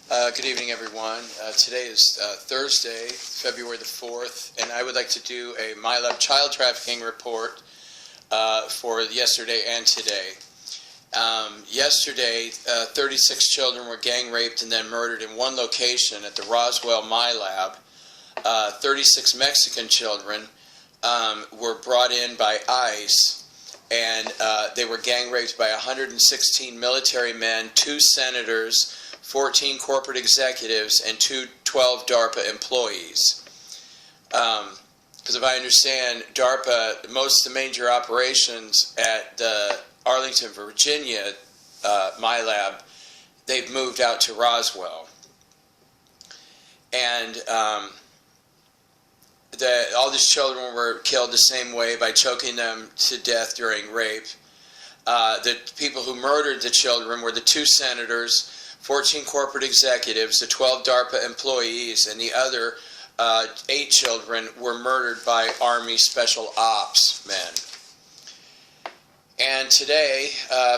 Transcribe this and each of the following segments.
Good evening, everyone. Today is Thursday, February the 4th, and I would like to do a MILAB child trafficking report for yesterday and today. Yesterday, 36 children were gang raped and then murdered in one location at the Roswell MILAB. 36 Mexican children were brought in by ICE, and they were gang raped by 116 military men, 2 senators, 14 corporate executives, and 12 DARPA employees. Because if I understand, DARPA, most of the major operations at the Arlington, Virginia MILAB, they've moved out to Roswell. And all these children were killed the same way, by choking them to death during rape. The people who murdered the children were the 2 senators, 14 corporate executives, the 12 DARPA employees, and the other 8 children were murdered by Army Special Ops men. And today,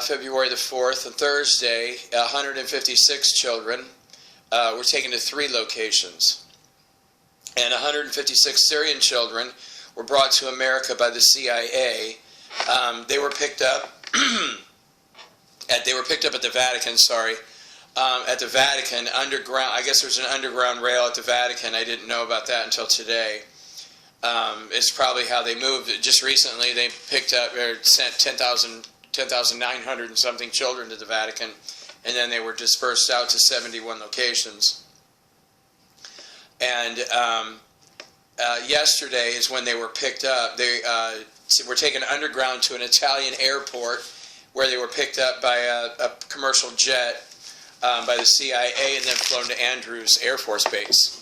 February the 4th, on Thursday, 156 children were taken to 3 locations. And 156 Syrian children were brought to America by the CIA. They were picked up at the Vatican, at the Vatican, underground. I guess there's an underground rail at the Vatican. I didn't know about that until today. It's probably how they moved. Just recently, they picked up or sent 10,900 and something children to the Vatican, and then they were dispersed out to 71 locations. And yesterday is when they were picked up. They were taken underground to an Italian airport, where they were picked up by a commercial jet by the CIA, and then flown to Andrews Air Force Base.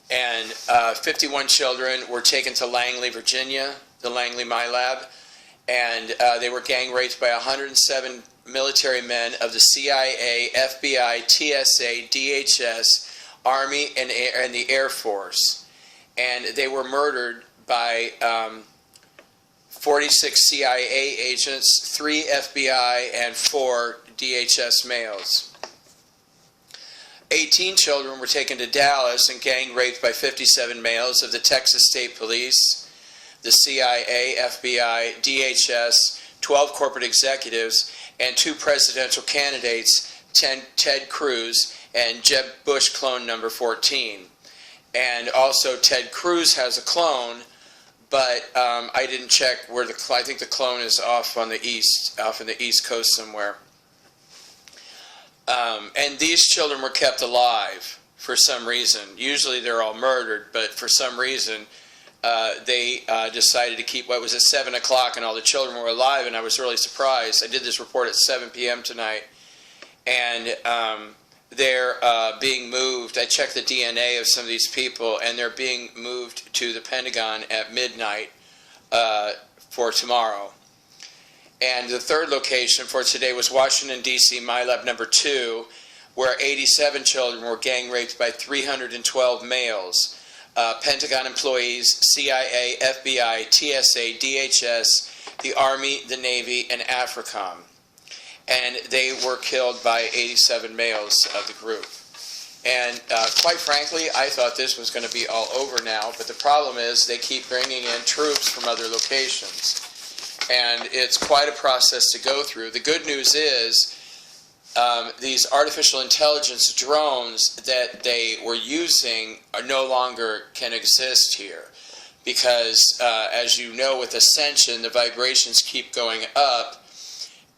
And 51 children were taken to Langley, Virginia, the Langley MILAB, and they were gang raped by 107 military men of the CIA, FBI, TSA, DHS, Army, and the Air Force. And they were murdered by 46 CIA agents, 3 FBI, and 4 DHS males. 18 children were taken to Dallas and gang raped by 57 males of the Texas State Police, the CIA, FBI, DHS, 12 corporate executives, and 2 presidential candidates, Ted Cruz and Jeb Bush clone number 14. And also Ted Cruz has a clone, but I didn't check where I think the clone is off in the East Coast somewhere. And these children were kept alive for some reason. Usually they're all murdered, but for some reason they decided to keep. What was at 7 o'clock, and all the children were alive, and I was really surprised. I did this report at 7 p.m. tonight, and they're being moved. I checked the DNA of some of these people, and they're being moved to the Pentagon at midnight for tomorrow. And the third location for today was Washington, D.C. MILAB number 2, where 87 children were gang raped by 312 males. Pentagon employees, CIA, FBI, TSA, DHS, the Army, the Navy, and AFRICOM. And they were killed by 87 males of the group. And quite frankly, I thought this was going to be all over now, but the problem is they keep bringing in troops from other locations. And it's quite a process to go through. The good news is these artificial intelligence drones that they were using no longer can exist here. Because, as you know, with Ascension, the vibrations keep going up.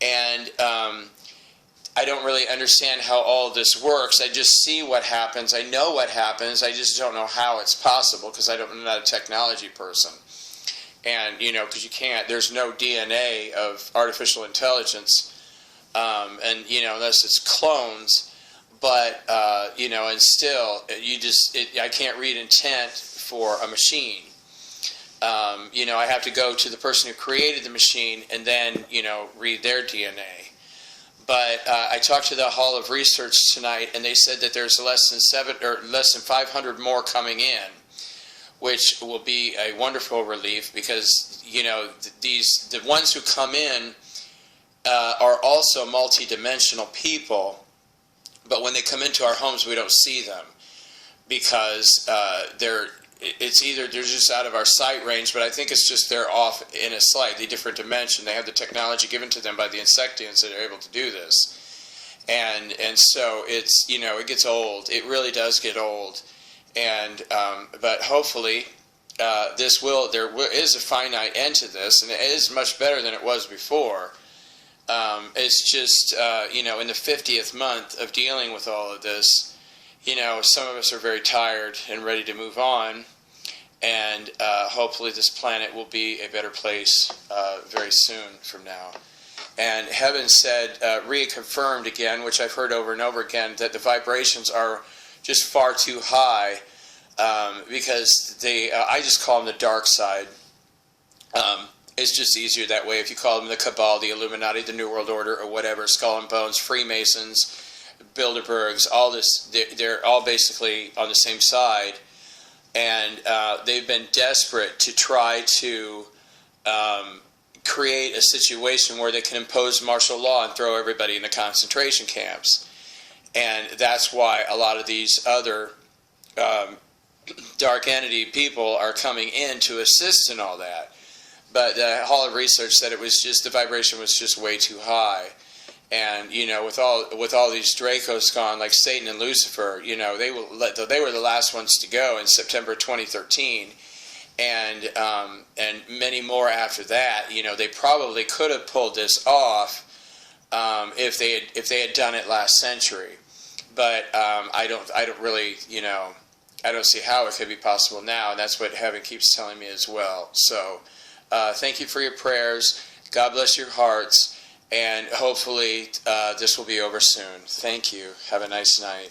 And I don't really understand how all this works. I just see what happens. I know what happens. I just don't know how it's possible, because I'm not a technology person. And, because you can't, there's no DNA of artificial intelligence, and, unless it's clones. But, and still, I can't read intent for a machine. I have to go to the person who created the machine and then, read their DNA. But I talked to the Hall of Research tonight, and they said that there's less than 500 more coming in, which will be a wonderful relief, because the ones who come in are also multidimensional people but when they come into our homes, we don't see them because it's either they're just out of our sight range, but I think it's just they're off in a slightly different dimension. They have the technology given to them by the insectians that are able to do this. And so it's, it gets old. It really does get old. And but hopefully there is a finite end to this, and it is much better than it was before. It's just, in the 50th month of dealing with all of this, some of us are very tired and ready to move on, and hopefully this planet will be a better place very soon from now. And heaven said, reconfirmed again, which I've heard over and over again, that the vibrations are just far too high because I just call them the dark side. It's just easier that way. If you call them the Cabal, the Illuminati, the New World Order, or whatever, Skull and Bones, Freemasons, Bilderbergs, all this, they're all basically on the same side. And they've been desperate to try to create a situation where they can impose martial law and throw everybody in the concentration camps. And that's why a lot of these other dark entity people are coming in to assist in all that. But the Hall of Research said it was just, the vibration was just way too high. And, with all these Dracos gone, like Satan and Lucifer, they were the last ones to go in September 2013. And many more after that. They probably could have pulled this off if they had done it last century. But I don't really, I don't see how it could be possible now, and that's what heaven keeps telling me as well. So thank you for your prayers. God bless your hearts, and hopefully this will be over soon. Thank you. Have a nice night.